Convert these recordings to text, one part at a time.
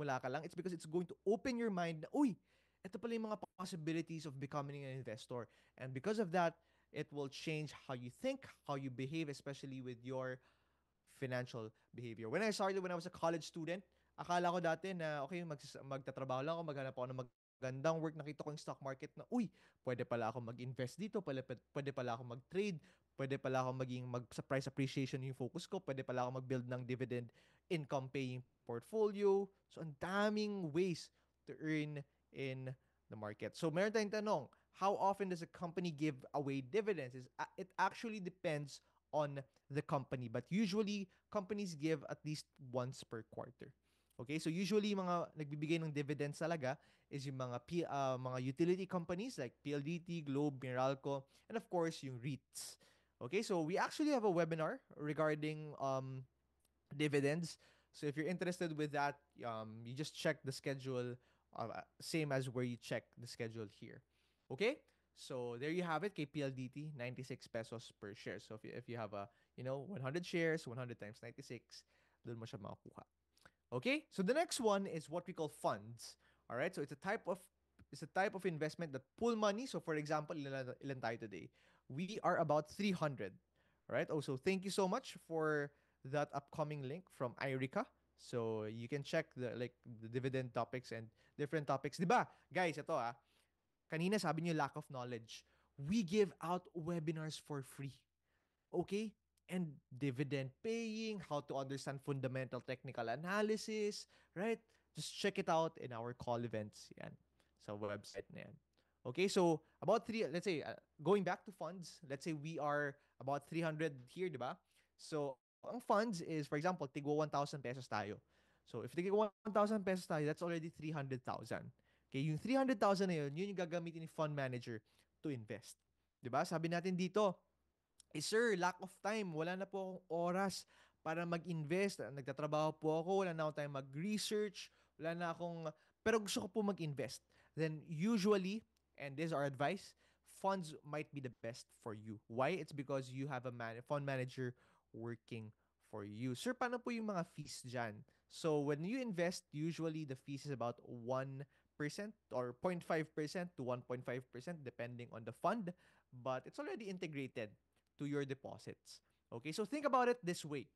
nagsisimula ka lang, it's because it's going to open your mind na, uy, ito pala yung mga possibilities of becoming an investor. And because of that, it will change how you think, how you behave, especially with your financial behavior. When I started, when I was a college student, akala ko dati na, okay, magtatrabaho lang ako, maghanap ako ng magandang work. Nakita ko yung stock market na, uy, pwede pala ako mag-invest dito, pwede pala ako mag-trade, pwede pala ako sa price appreciation yung focus ko, pwede pala ako mag-build ng dividend income paying portfolio. So, ang daming ways to earn in the market. So, meron tayong tanong, how often does a company give away dividends? It actually depends on the company. But usually, companies give at least once per quarter. Okay, so usually mga nagbibigay ng dividends talaga is yung mga utility companies like PLDT, Globe, Meralco, and of course yung REITs. Okay, so we actually have a webinar regarding dividends. So if you're interested with that, you just check the schedule, same as where you check the schedule here. Okay? So there you have it, KPLDT, 96 pesos per share. So if you have 100 shares, 100 times 96, doon mo siya makukuha. Okay? So the next one is what we call funds. All right? So it's a type of investment that pull money. So for example, ilan tayo today? We are about 300. All right? Also, thank you so much for that upcoming link from Irika. So you can check the dividend topics and different topics. 'Di ba? Guys, ito kanina sabi niyo lack of knowledge. We give out webinars for free. Okay? And dividend paying, how to understand fundamental technical analysis, right? Just check it out in our call events yan. Sa website na yan. Okay, so let's say, going back to funds, let's say we are about 300 here, di ba? So, ang funds is, for example, tigwa 1,000 pesos tayo. So, if tigwa 1,000 pesos tayo, that's already 300,000. Okay, yung 300,000 na yun yung gagamitin ni fund manager to invest. Di ba? Sabi natin dito, sir, lack of time. Wala na po akong oras para mag-invest. Nagtatrabaho po ako. Wala na akong time mag-research. Wala na akong... Pero gusto ko po mag-invest. Then usually, and this is our advice, funds might be the best for you. Why? It's because you have a fund manager working for you. Sir, paano po yung mga fees dyan? So, when you invest, usually the fees is about 1% or 0.5% to 1.5% depending on the fund. But it's already integrated to your deposits. Okay, so think about it this way.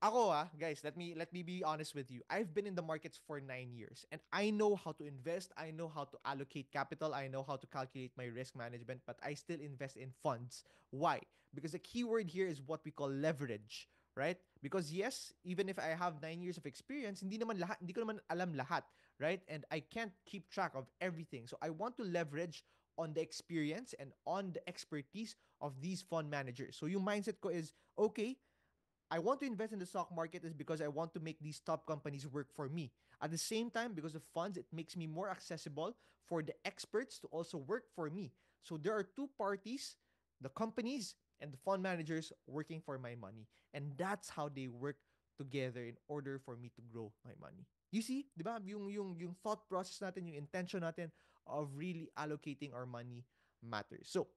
Ako guys, let me be honest with you. I've been in the markets for 9 years and I know how to invest. I know how to allocate capital. I know how to calculate my risk management, but I still invest in funds. Why? Because the key word here is what we call leverage, right? Because yes, even if I have 9 years of experience, hindi ko naman alam lahat, right? And I can't keep track of everything. So I want to leverage on the experience and on the expertise of these fund managers. So yung mindset ko is, okay, I want to invest in the stock market is because I want to make these top companies work for me. At the same time, because of funds, it makes me more accessible for the experts to also work for me. So there are two parties, the companies and the fund managers working for my money. And that's how they work together in order for me to grow my money. You see, di ba? Yung thought process natin, yung intention natin of really allocating our money matters. So,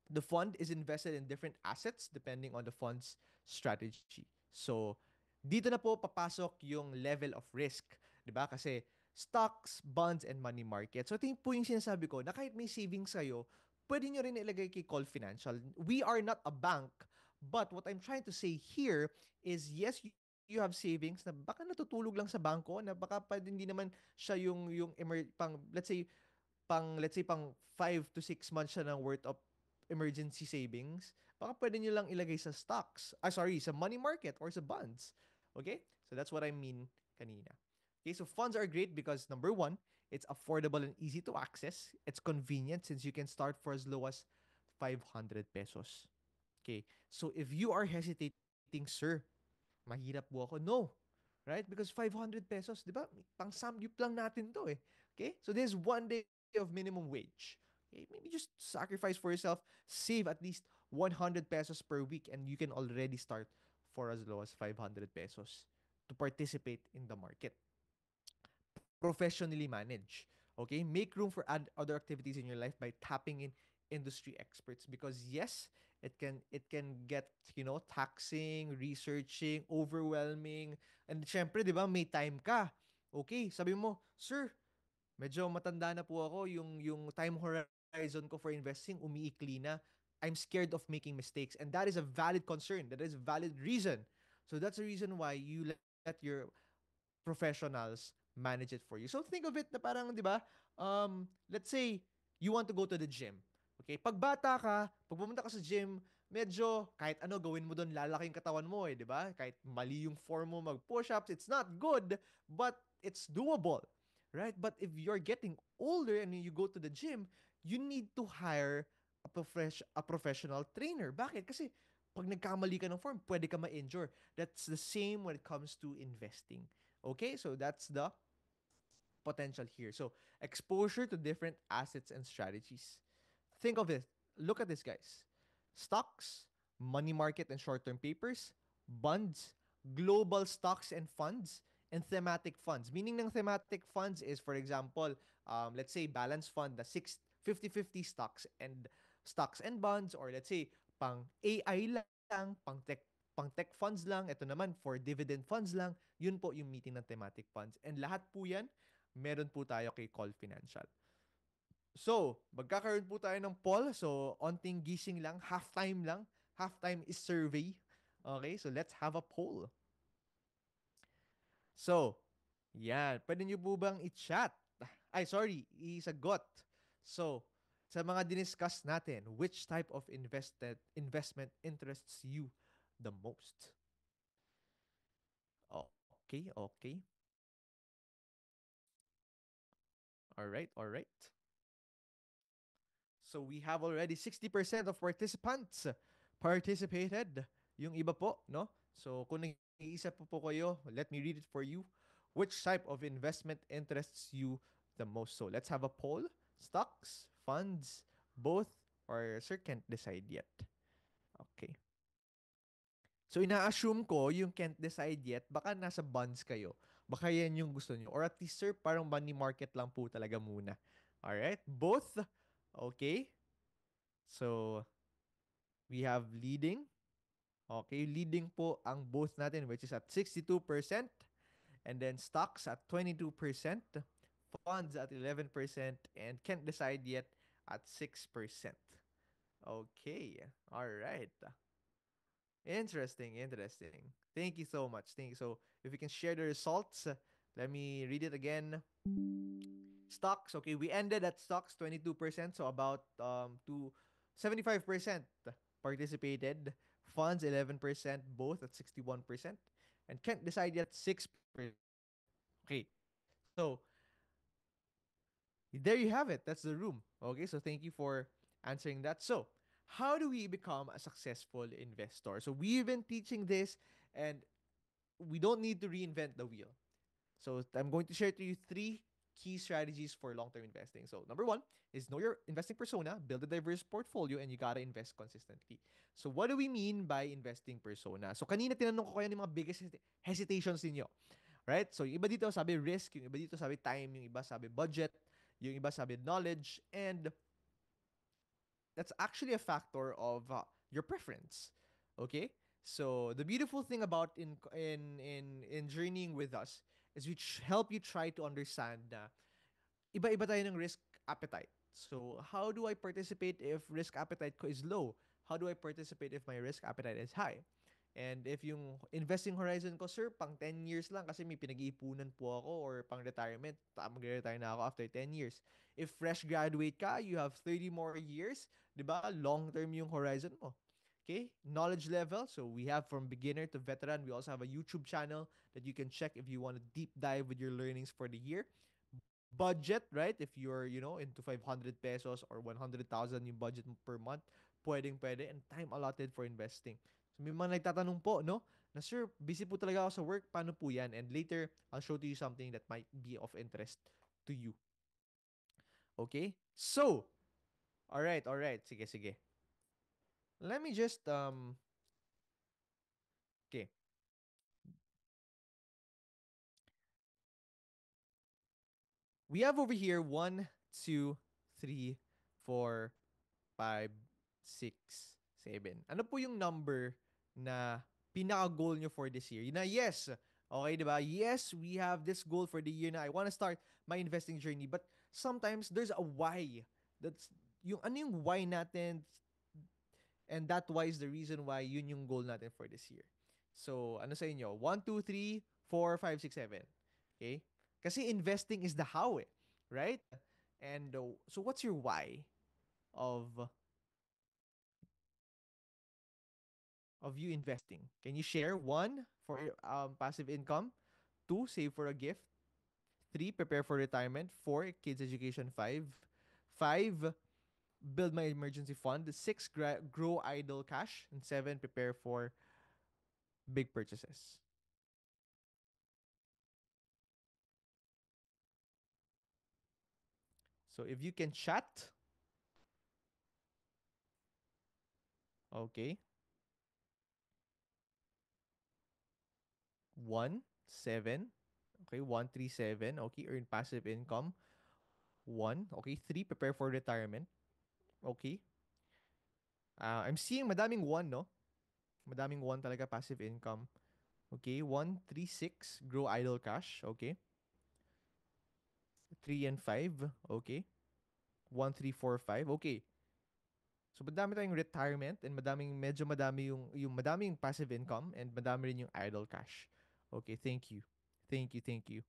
the fund is invested in different assets depending on the fund's strategy. So, dito na po papasok yung level of risk, 'di ba? Kasi stocks, bonds, and money market. So, ito po yung sinasabi ko na kahit may savings kayo, pwede nyo rin ilagay kay Call Financial. We are not a bank, but what I'm trying to say here is yes, you have savings na baka natutulog lang sa bangko, na baka pwede hindi naman siya yung pang 5 to 6 months siya ng worth of emergency savings, baka pwede nyo lang ilagay sa stocks. Sa money market or sa bonds. Okay? So that's what I mean kanina. Okay, so funds are great because number one, it's affordable and easy to access. It's convenient since you can start for as low as 500 pesos. Okay, so if you are hesitating, sir, mahirap po ako. No. Right? Because 500 pesos, di ba? Pang samgyup lang natin to eh. Okay? So there's 1 day of minimum wage. Okay? Maybe just sacrifice for yourself. Save at least 100 pesos per week and you can already start for as low as 500 pesos to participate in the market. Professionally manage. Okay? Make room for other activities in your life by tapping in industry experts because yes, it can get, taxing, researching, overwhelming. And syempre, 'di ba, may time ka. Okay, sabi mo, "Sir, medyo matanda na po ako, yung time horizon ko for investing umiikli na. I'm scared of making mistakes." And that is a valid concern. That is a valid reason. So that's the reason why you let your professionals manage it for you. So think of it na parang, 'di ba? Let's say you want to go to the gym. Okay? Pag bata ka, pag pumunta ka sa gym, medyo kahit ano gawin mo doon, lalaking katawan mo eh, 'di ba? Kahit mali yung form mo mag push-ups, it's not good, but it's doable. Right? But if you're getting older and you go to the gym, you need to hire a professional trainer. Bakit? Kasi pag nagkamali ka ng form, pwede ka ma-injure. That's the same when it comes to investing. Okay, so that's the potential here. So exposure to different assets and strategies. Think of it. Look at this, guys. Stocks, money market and short-term papers, bonds, global stocks and funds, and thematic funds. Meaning ng thematic funds is, for example, let's say balance fund na 50-50 stocks and bonds, or let's say pang AI lang, pang tech funds lang, ito naman for dividend funds lang, yun po yung meeting ng thematic funds. And lahat po yan, meron po tayo kay Call Financial. So, magkakaroon po tayo ng poll. So, onting gising lang, halftime lang. Halftime is survey. Okay, so let's have a poll. So, yan. Pwede nyo po bang i-chat? Ay, sorry, isagot. So, sa mga diniscuss natin, which type of investment interests you the most? Okay, okay. All right, all right. So we have already 60% of participants participated. Yung iba po, no? So kung nag-iisa po kayo, let me read it for you. Which type of investment interests you the most? So let's have a poll. Stocks, funds, both, or sir can't decide yet. Okay. So ina-assume ko yung can't decide yet, baka nasa bonds kayo. Baka yan yung gusto nyo. Or at least sir, parang money market lang po talaga muna. Alright? Both? Okay. So, we have leading. Okay, leading po ang both natin which is at 62%, and then stocks at 22%, funds at 11%, and can't decide yet at 6%. Okay. All right. Interesting, interesting. Thank you so much. Thank you. So, if you can share the results, let me read it again. Stocks, okay, we ended at stocks 22%, so about to 75% participated. Funds 11%, both at 61%, and can't decide yet 6%. Okay, so there you have it. That's the room. Okay, so thank you for answering that. So, how do we become a successful investor? So, we've been teaching this, and we don't need to reinvent the wheel. So I'm going to share to you three key strategies for long-term investing. So number one is know your investing persona, build a diverse portfolio, and you gotta invest consistently. So what do we mean by investing persona? So kanina tinanong ko kayo ng mga biggest hesitations niyo, right? So yung iba dito sabi risk, yung iba dito sabi time, yung iba sabi budget, yung iba sabi knowledge, and that's actually a factor of your preference. Okay? So the beautiful thing about in journeying with us is we help you try to understand na iba-iba tayo ng risk appetite. So how do I participate if risk appetite ko is low? How do I participate if my risk appetite is high? And if yung investing horizon ko, sir, pang 10 years lang kasi may pinag-iipunan po ako, or pang retirement, mag-retire na ako after 10 years. If fresh graduate ka, you have 30 more years, 'di ba? Long term yung horizon mo. Okay? Knowledge level. So we have from beginner to veteran. We also have a YouTube channel that you can check if you want to deep dive with your learnings for the year. Budget, right? If you're, into 500 pesos or 100,000 yung budget mo per month, pwede. And time allotted for investing. So may mga nagtatanong po, no? Na sir, busy po talaga ako sa work. Paano po yan? And later, I'll show to you something that might be of interest to you. Okay? So, alright. Sige. Let me just, okay. We have over here 1, 2, 3, 4, 5, 6, 7. Ano po yung number na pinaka-goal nyo for this year? Na yes, Okay, di ba? Yes, we have this goal for the year na I want to start my investing journey. But sometimes there's a why. That's yung ano yung why natin, and that why is the reason why yun yung goal natin for this year. So, ano sa inyo? 1, 2, 3, 4, 5, 6, 7. Okay? Kasi investing is the how eh. Right? And so what's your why of you investing? Can you share? One, for passive income. Two, save for a gift. Three, prepare for retirement. Four, kids education. Five, build my emergency fund. Six, grow idle cash. And seven, prepare for big purchases. So if you can chat, okay. 1, 7. Okay, 1, 3, 7. Okay, earn passive income. One. Okay, three, prepare for retirement. Okay. I'm seeing madaming one, no? Madaming one talaga passive income. Okay, 1, 3, 6, grow idle cash. Okay. 3 and 5. Okay. 1, 3, 4, 5. Okay. So madami tayong retirement and medyo madami yung madaming passive income and madami rin yung idle cash. Okay, thank you. Thank you, thank you.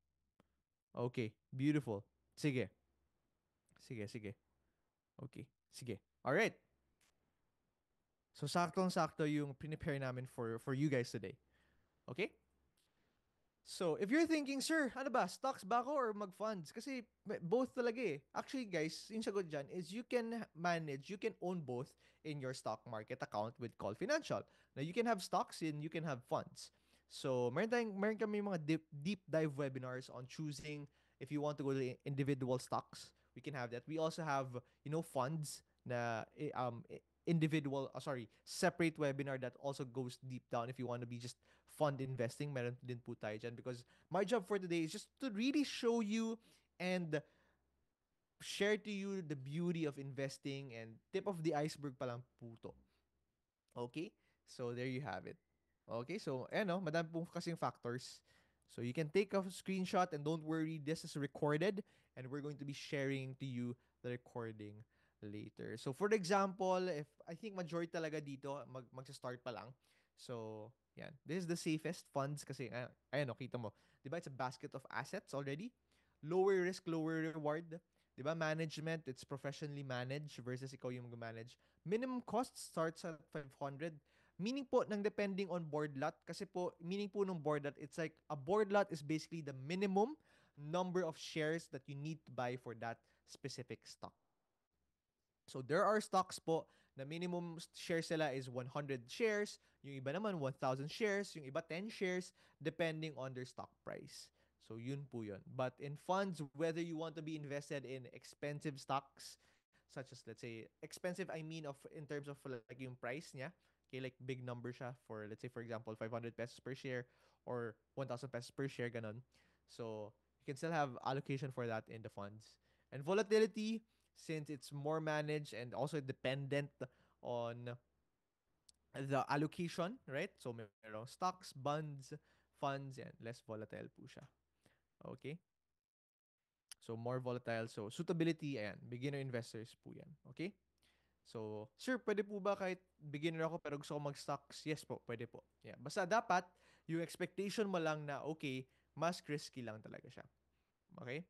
Okay, beautiful. Sige. Sige. Okay. Sige. All right. So saktong-sakto yung prepare namin for you guys today. Okay? So, if you're thinking, sir, ano ba, stocks ba ako or mag-funds? Kasi both talaga eh. Actually, guys, yung sagot dyan is you can own both in your stock market account with Call Financial. Now, you can have stocks and you can have funds. So, meron kami mga deep dive webinars on choosing if you want to go to individual stocks. We can have that. We also have, funds na individual, separate webinar that also goes deep down if you want to be just fund investing, meron din po tayo dyan because my job for today is just to really show you and share to you the beauty of investing and tip of the iceberg pa lang po to. Okay? So, there you have it. Okay? So, madami pong kasing factors. So, you can take a screenshot and don't worry, this is recorded and we're going to be sharing to you the recording later. So, for example, if I think majority talaga dito, magsa-start pa lang. So, yan. This is the safest funds kasi, ayan, kita mo. Diba? It's a basket of assets already. Lower risk, lower reward. Diba? Management, it's professionally managed versus ikaw yung mag-manage. Minimum cost starts at 500. Meaning po ng depending on board lot kasi po meaning po ng board lot, it's like a board lot is basically the minimum number of shares that you need to buy for that specific stock. So there are stocks po na minimum shares sila is 100 shares, yung iba naman 1,000 shares, yung iba 10 shares depending on their stock price. So yun po yun. But in funds, whether you want to be invested in expensive stocks, such as let's say, expensive I mean of in terms of like yung price niya, okay, like big number siya for let's say for example 500 pesos per share or 1,000 pesos per share ganon. So you can still have allocation for that in the funds. And volatility, since it's more managed and also dependent on the allocation, right? So merong stocks, bonds, funds, and less volatile po siya. Okay? So more volatile. So suitability, ayan, beginner investors po yan. Okay? So, sir, pwede po ba kahit beginner ako pero gusto ko mag-stocks? Yes po, pwede po. Yeah. Basta dapat, yung expectation mo lang na, okay, mas risky lang talaga siya. Okay?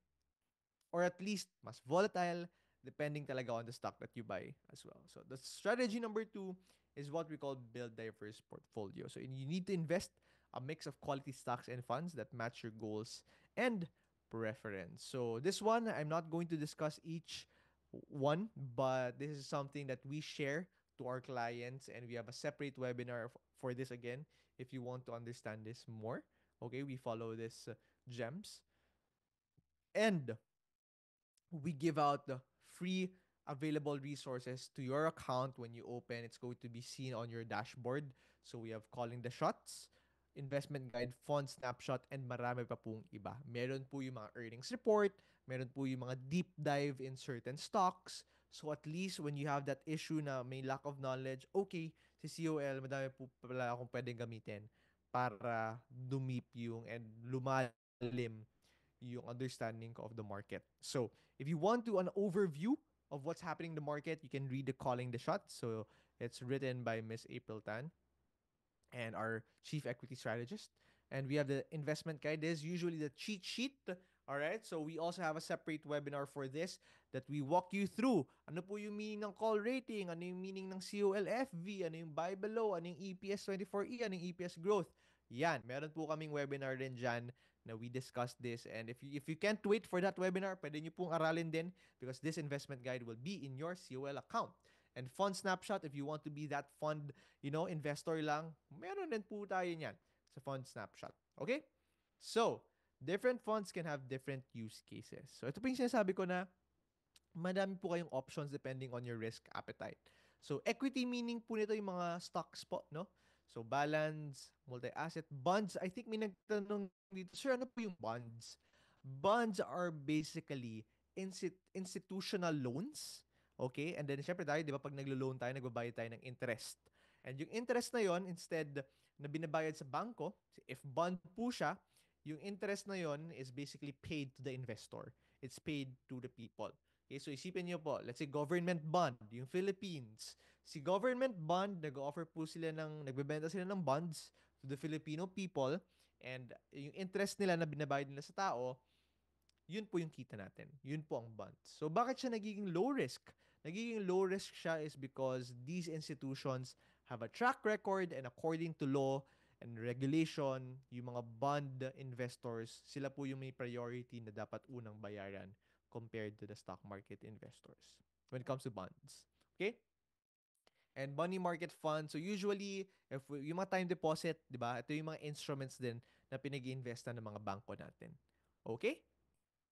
Or at least mas volatile depending talaga on the stock that you buy as well. So the strategy number two is what we call build diverse portfolio. So you need to invest a mix of quality stocks and funds that match your goals and preference. So this one, I'm not going to discuss each one, but this is something that we share to our clients and we have a separate webinar for this again if you want to understand this more. Okay, we follow this gems. And we give out the free available resources to your account when you open. It's going to be seen on your dashboard. So we have calling the shots, investment guide, fund snapshot, and marami pa pong iba. Meron po yung mga earnings report, meron po yung mga deep dive in certain stocks. So at least when you have that issue na may lack of knowledge, okay, si COL, madami po pala akong pwedeng gamitin para dumip yung and lumalim yung understanding ko of the market. So, if you want to an overview of what's happening in the market, you can read the Calling the Shot. So, it's written by Miss April Tan and our chief equity strategist. And we have the investment guide. This is usually the cheat sheet. All right. So we also have a separate webinar for this that we walk you through. Ano po yung meaning ng call rating? Ano yung meaning ng COLFV? Ano yung buy below? Ano yung EPS 24E? Ano yung EPS growth? Yan. Meron po kaming webinar din dyan na we discussed this. And if you can't wait for that webinar, pwede nyo pong aralin din because this investment guide will be in your COL account. And fund snapshot, if you want to be that fund investor lang, meron din po tayo niyan sa fund snapshot. Okay? So, different funds can have different use cases. So, ito po yung sinasabi ko na madami po kayong options depending on your risk appetite. So, equity meaning po nito yung mga stocks po, no? So, balance, multi-asset, bonds. I think may nagtanong dito, sir, ano po yung bonds? Bonds are basically institutional loans. Okay? And then, syempre tayo, di ba, pag naglo-loan tayo, nagbabayad tayo ng interest. And yung interest na yon instead na binabayad sa bangko, if bond po siya, yung interest na yon is basically paid to the investor. It's paid to the people. Okay, so isipin niyo po, let's say government bond, yung Philippines. Si government bond, nag-offer po sila nagbebenta sila ng bonds to the Filipino people and yung interest nila na binabayad nila sa tao, yun po yung kita natin. Yun po ang bonds. So bakit siya nagiging low risk? Nagiging low risk siya is because these institutions have a track record and according to law and regulation, yung mga bond investors, sila po yung may priority na dapat unang bayaran compared to the stock market investors when it comes to bonds. Okay? And money market fund. So usually, yung mga time deposit, di ba? Ito yung mga instruments din na pinag-iinvestan ng mga bangko natin. Okay?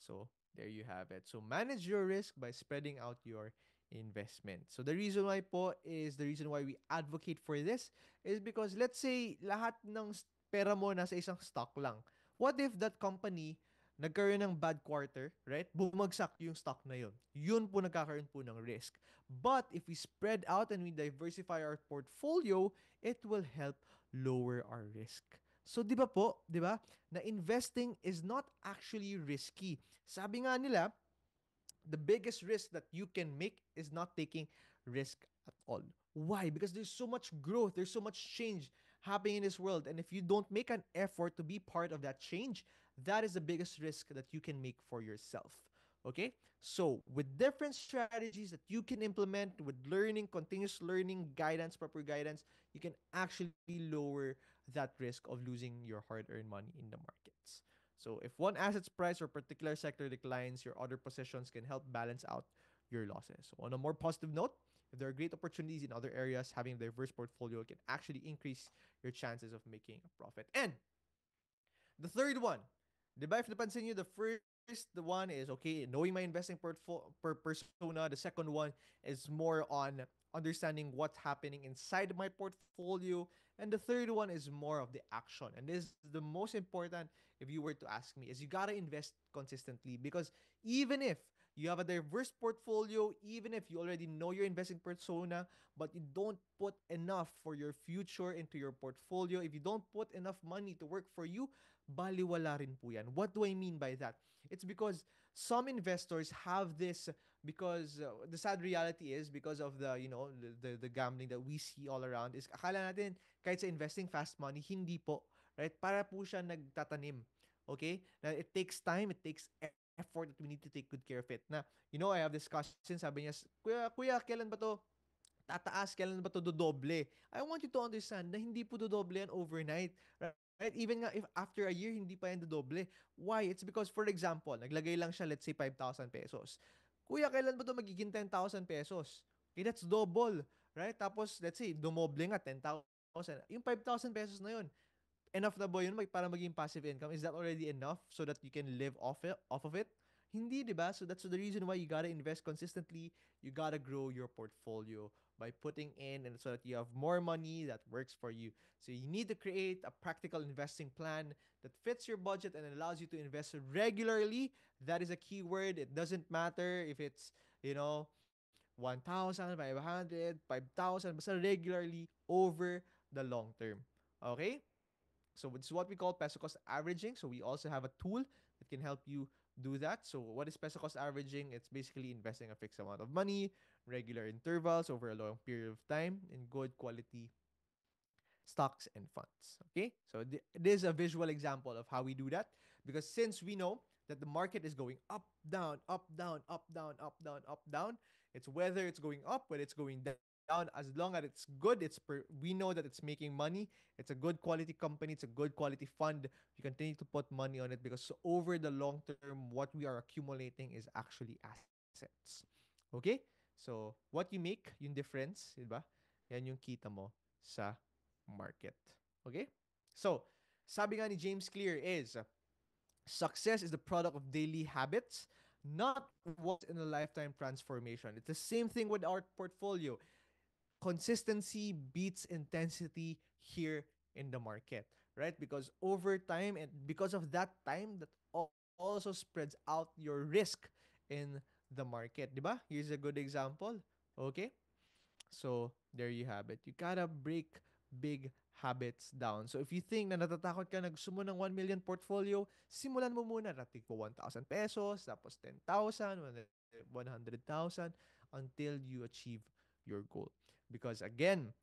So there you have it. So manage your risk by spreading out your investment. So the reason why po is the reason why we advocate for this is because let's say lahat ng pera mo nasa isang stock lang. What if that company nagkaroon ng bad quarter, right? Bumagsak yung stock na yun. Yun po nagkakaroon po ng risk. But if we spread out and we diversify our portfolio, it will help lower our risk. So 'di ba po, 'di ba? Na investing is not actually risky. Sabi nga nila, the biggest risk that you can make is not taking risk at all. Why? Because there's so much growth, there's so much change happening in this world. And if you don't make an effort to be part of that change, that is the biggest risk that you can make for yourself. Okay? So, with different strategies that you can implement with learning, continuous learning, guidance, proper guidance, you can actually lower that risk of losing your hard earned money in the markets. So if one asset's price or particular sector declines, your other positions can help balance out your losses. So on a more positive note, if there are great opportunities in other areas, having a diverse portfolio can actually increase your chances of making a profit. And the third one, di ba if napansin nyo, the first the one is, okay, knowing my investing persona. The second one is more on understanding what's happening inside my portfolio. And the third one is more of the action. And this is the most important if you were to ask me, is you gotta invest consistently because even if you have a diverse portfolio, even if you already know your investing persona, but you don't put enough for your future into your portfolio, if you don't put enough money to work for you, baliwala rin po yan. What do I mean by that? It's because some investors have this because the sad reality is because of the the gambling that we see all around is akala natin kahit sa investing fast money hindi po, right? Para po siya nagtatanim. Okay? Na it takes time, it takes effort that we need to take good care of it. Na I have this cousin, sabi niya, kuya, kailan ba to tataas, kailan ba to dodoble? I want you to understand na hindi po dodoble yan overnight. Right? Even nga if after a year, hindi pa yan dodoble. Why? It's because, for example, naglagay lang siya, let's say, 5,000 pesos. Kuya, kailan ba to magiging 10,000 pesos? Okay, that's double. Right? Tapos, let's say, dumoble nga, 10,000. Yung 5,000 pesos na yun, enough na ba yun para maging passive income? Is that already enough so that you can live off of it? Hindi, di ba? So that's the reason why you gotta invest consistently. You gotta grow your portfolio by putting in and so that you have more money that works for you. So you need to create a practical investing plan that fits your budget and allows you to invest regularly. That is a key word. It doesn't matter if it's, 1,000, 500, 5,000, basta regularly over the long term. Okay? So it's what we call peso cost averaging. So we also have a tool that can help you do that. So what is peso cost averaging? It's basically investing a fixed amount of money, regular intervals over a long period of time in good quality stocks and funds. Okay, so it is a visual example of how we do that, because since we know that the market is going up, down, up, down, up, down, up, down, up, down, it's whether it's going up, whether it's going down, as long as it's good, we know that it's making money, it's a good quality company, it's a good quality fund. You continue to put money on it because over the long term, what we are accumulating is actually assets. Okay? So, what you make, yung difference, di ba? Yan yung kita mo sa market. Okay? So, sabi nga ni James Clear is, success is the product of daily habits, not once in a lifetime transformation. It's the same thing with our portfolio. Consistency beats intensity here in the market, right? Because over time, and because of that time, that also spreads out your risk in the market, di ba? Here's a good example. Okay? So, there you have it. You gotta break big habits down. So, if you think na natatakot ka na gusto mo ng 1 million portfolio, simulan mo muna. Natin ko 1,000 pesos, tapos 10,000, 100,000, until you achieve your goal. Because again,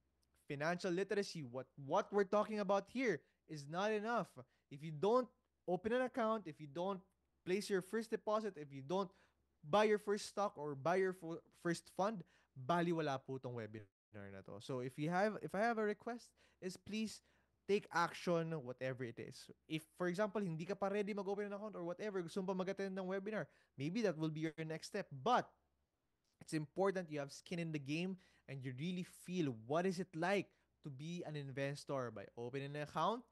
financial literacy, what we're talking about here is not enough. If you don't open an account, if you don't place your first deposit, if you don't buy your first stock or buy your first fund, bali wala po tong webinar na to. So if I have a request, is please take action whatever it is. If for example hindi ka pa ready mag-open an account or whatever, gusto mo pa mag-attend ng webinar, maybe that will be your next step. But it's important you have skin in the game and you really feel what is it like to be an investor by opening an account,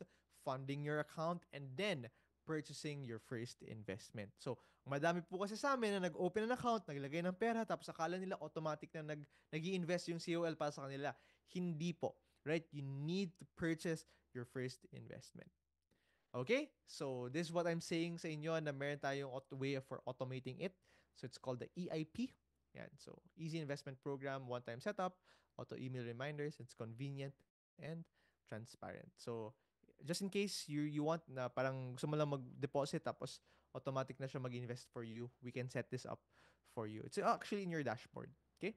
funding your account, and then purchasing your first investment. So, madami po kasi sa amin na nag-open an account, naglagay ng pera, tapos akala nila automatic na nag-i-invest yung COL para sa kanila. Hindi po. Right? You need to purchase your first investment. Okay? So, this is what I'm saying sa inyo na meron tayong way for automating it. So, it's called the EIP. Yan. So, Easy Investment Program, one-time setup, auto email reminders, it's convenient and transparent. So, just in case you want na parang gusto mo lang mag-deposit tapos automatic na siya mag-invest for you, we can set this up for you. It's actually in your dashboard. Okay?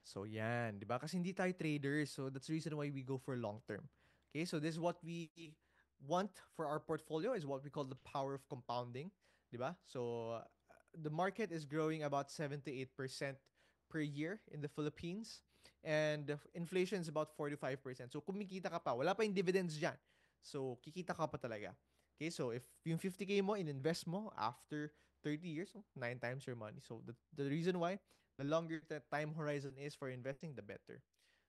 So yan, 'di ba? Kasi hindi tayo traders. So that's the reason why we go for long term. Okay? So this is what we want for our portfolio is what we call the power of compounding, 'di ba? So the market is growing about 7 to 8% per year in the Philippines, and inflation is about 4 to 5%. So kumikita ka pa, wala pa yung dividends diyan. So kikita ka pa talaga. Okay? So if yung 50k mo in-invest mo after 30 years, so 9 times your money. So the reason why the longer the time horizon is for investing, the better.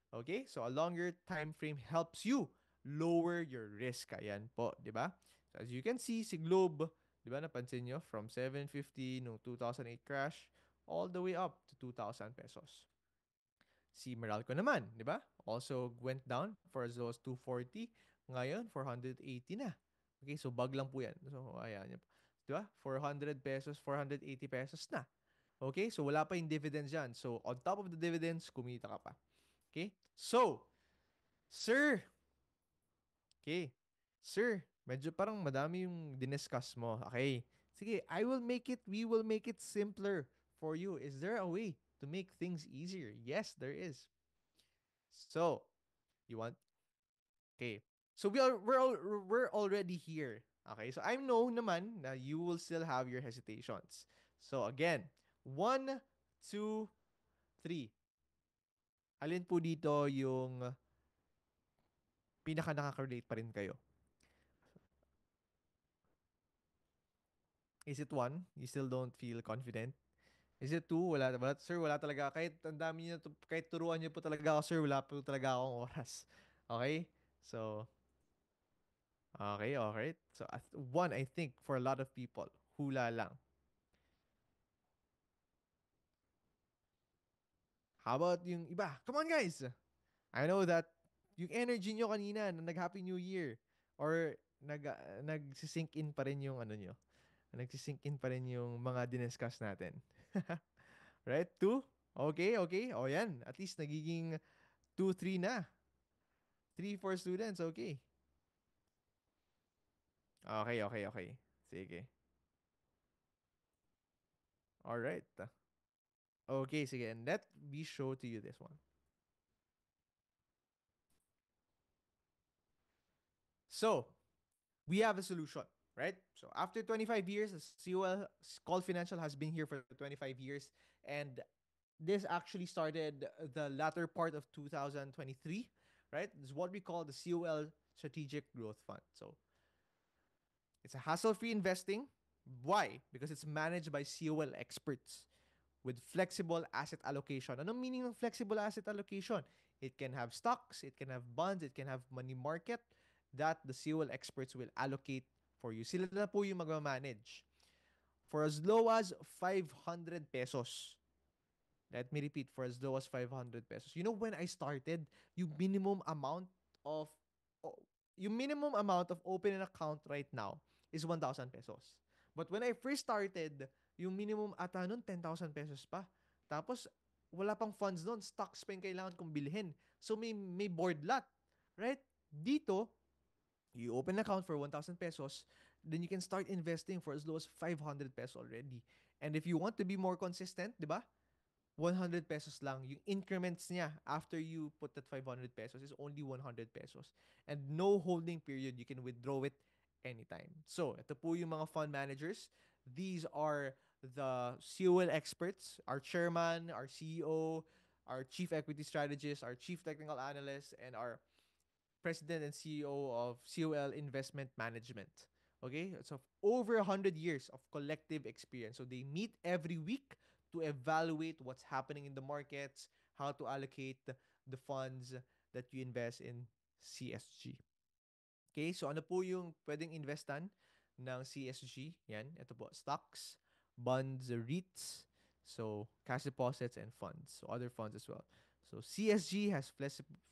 Okay? So a longer time frame helps you lower your risk. Ayan po, 'di ba? So as you can see, si Globe, 'di ba napansin nyo, from 750 no 2008 crash all the way up to 2,000 pesos. Si Meralco naman, 'di ba? Also went down for as low as 240, ngayon 480 na. Okay, so bag lang po 'yan. So ayan, 'di ba? 400 pesos, 480 pesos na. Okay? So, wala pa yung dividends yan. So, on top of the dividends, kumita ka pa. Okay? So, sir, okay, sir, medyo parang madami yung diniscuss mo. Okay. Sige, we will make it simpler for you. Is there a way to make things easier? Yes, there is. So, you want, okay. So, we're already here. Okay, so I know naman na you will still have your hesitations. So, again, 1, 2, 3. Alin po dito yung pinaka nakaka-relate pa rin kayo? Is it one? You still don't feel confident? Is it two? Wala, sir, wala talaga. Kahit ang dami niyo, kahit turuan niyo po talaga ako, sir, wala po talaga akong oras. Okay? So, okay, alright. So, one, I think, for a lot of people, hula lang. How about yung iba? Come on, guys! I know that yung energy nyo kanina na nag-Happy New Year or nagsisink in pa rin yung ano nyo. Nagsisink in pa rin yung mga diniscuss natin. Right? Two? Okay, okay. O yan. At least nagiging 2, 3 na. 3, 4 students. Okay. Okay, okay, okay. Sige. All right. Okay, sige. And let me show to you this one. So, we have a solution, right? So, after 25 years, COL, Call Financial has been here for 25 years. And this actually started the latter part of 2023, right? This is what we call the COL Strategic Growth Fund. So, it's a hassle-free investing. Why? Because it's managed by COL experts with flexible asset allocation. Anong meaning ng flexible asset allocation? It can have stocks, it can have bonds, it can have money market that the COL experts will allocate for you. Sila na po yung magmamanage. For as low as 500 pesos. Let me repeat, for as low as 500 pesos. You know, when I started, yung minimum amount of o- yung minimum amount of open an account right now is 1,000 pesos. But when I first started, yung minimum ata nun 10,000 pesos pa. Tapos wala pang funds nun, stocks pa yung kailangan kong bilhin. So may board lot, right? Dito, you open an account for 1,000 pesos, then you can start investing for as low as 500 pesos already. And if you want to be more consistent, 'di ba? 100 pesos lang. Yung increments niya after you put that 500 pesos is only 100 pesos. And no holding period. You can withdraw it anytime. So, ito po yung mga fund managers. These are the COL experts, our chairman, our CEO, our chief equity strategist, our chief technical analyst, and our president and CEO of COL Investment Management. Okay? So over 100 years of collective experience. So they meet every week to evaluate what's happening in the markets, how to allocate the funds that you invest in CSG. Okay? So ano po yung pwedeng investan ng CSG? Yan. Ito po. Stocks, bonds, REITs, so cash deposits and funds. So other funds as well. So CSG has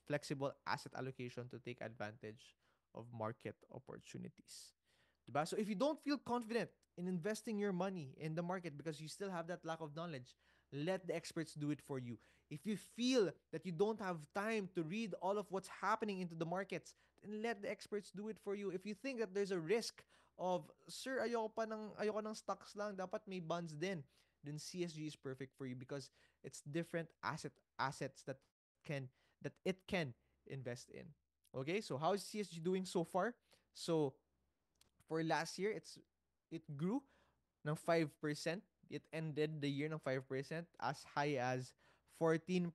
flexible asset allocation to take advantage of market opportunities. Diba? So if you don't feel confident in investing your money in the market because you still have that lack of knowledge, let the experts do it for you. If you feel that you don't have time to read all of what's happening into the markets, then let the experts do it for you. If you think that there's a risk of, sir, ayoko ng stocks lang, dapat may bonds din, then CSG is perfect for you because it's different assets that it can invest in. Okay, so how is CSG doing so far? So for last year, it grew ng 5%. It ended the year ng 5% as high as 14%.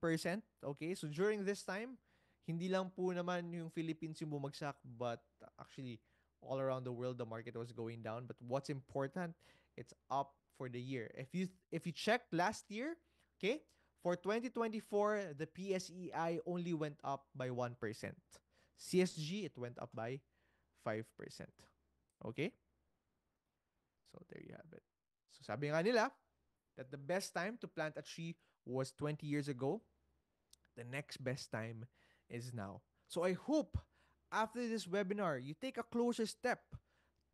Okay? So during this time, hindi lang po naman yung Philippines yung bumagsak, but actually all around the world the market was going down. But what's important, it's up for the year. If you check last year, okay? For 2024, the PSEI only went up by 1%. CSG, it went up by 5%. Okay? So there you have it. So sabi nga nila that the best time to plant a tree was 20 years ago. The next best time is now. So I hope after this webinar, you take a closer step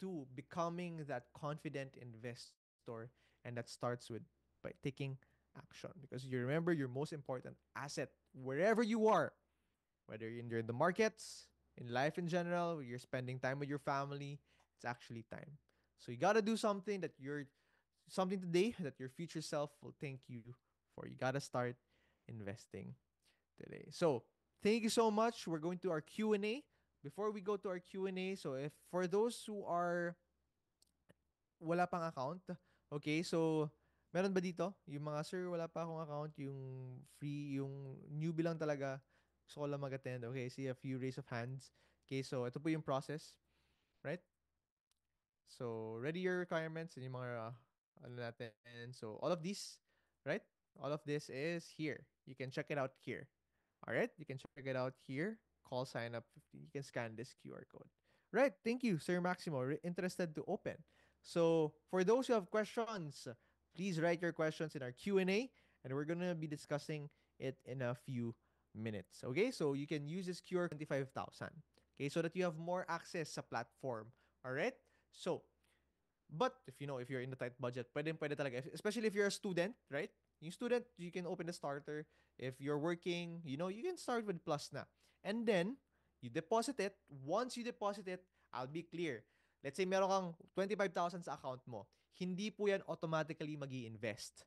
to becoming that confident investor. And that starts with by taking action. Because you remember your most important asset wherever you are, whether you're in the markets, in life in general, you're spending time with your family, it's actually time. So you gotta do something today that your future self will thank you for. You gotta start investing today. So thank you so much. We're going to our Q&A. Before we go to our Q&A, so if for those who are wala pang account, okay, so meron ba dito? Yung mga, sir, wala pa akong account, yung free, yung newbie lang talaga, gusto ko lang mag-attend. Okay, see a few raise of hands. Okay, so ito po yung process, right? So, ready your requirements and yung mga, ano natin. So, all of these, right? All of this is here. You can check it out here. All right? You can check it out here. Call sign up 15. You can scan this QR code. Right. Thank you, Sir Maximo. Interested to open. So, for those who have questions, please write your questions in our Q&A and we're going to be discussing it in a few minutes. Okay? So, you can use this QR 25,000. Okay? So that you have more access sa platform. All right? So, but if you're in the tight budget, pwede talaga. Especially if you're a student, right? Yung student, you can open the starter. If you're working, you can start with plus na. And then, you deposit it. Once you deposit it, I'll be clear. let's say meron kang 25,000 sa account mo, hindi po yan automatically invest.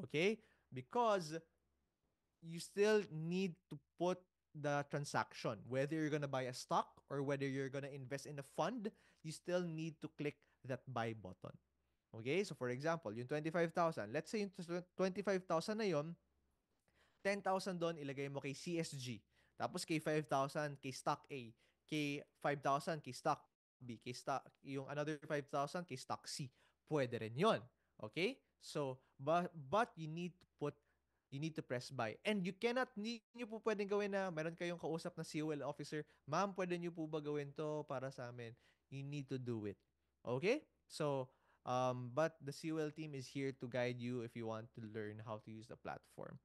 Okay? Because you still need to put the transaction. Whether you're gonna buy a stock or whether you're gonna invest in a fund, you still need to click that buy button. Okay? So for example, yung 25,000, let's say yung 25,000 na yon, 10,000 doon ilagay mo kay CSG. Tapos kay 5,000 kay stock A, kay 5,000 kay stock B, kay stock yung another 5,000 kay stock C. Pwede rin 'yon. Okay? So, but you need to press buy. And you cannot, hindi nyo po pwedeng gawin na meron kayong kausap na COL officer, ma'am, pwede nyo po ba gawin to para sa amin? You need to do it. Okay? So, but the COL team is here to guide you if you want to learn how to use the platform.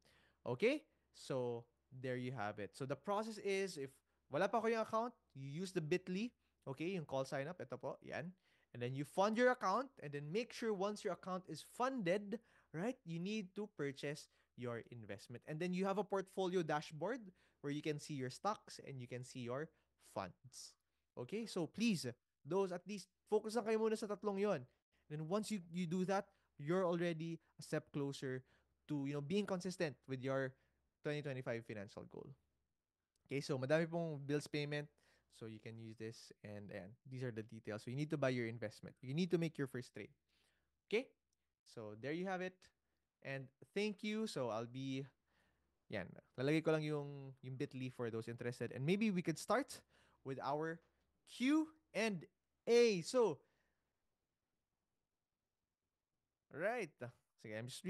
Okay? So, there you have it. So, the process is, if wala pa kayong account, you use the bit.ly. Okay? Yung call sign up. Ito po. Yan. And then you fund your account. And then make sure once your account is funded, right, you need to purchase your investment. And then you have a portfolio dashboard where you can see your stocks and you can see your funds. Okay? So, please, those at least, focus lang kayo muna sa tatlong yon. Then once you do that, you're already a step closer to being consistent with your 2025 financial goal. Okay, so madami pong bills payment, so you can use this, and these are the details. So you need to buy your investment. You need to make your first trade. Okay? So there you have it. And thank you. So I'll be yan. Lalagay ko lang yung bit.ly for those interested. And maybe we could start with our Q&A. So, right. Sige, I'm just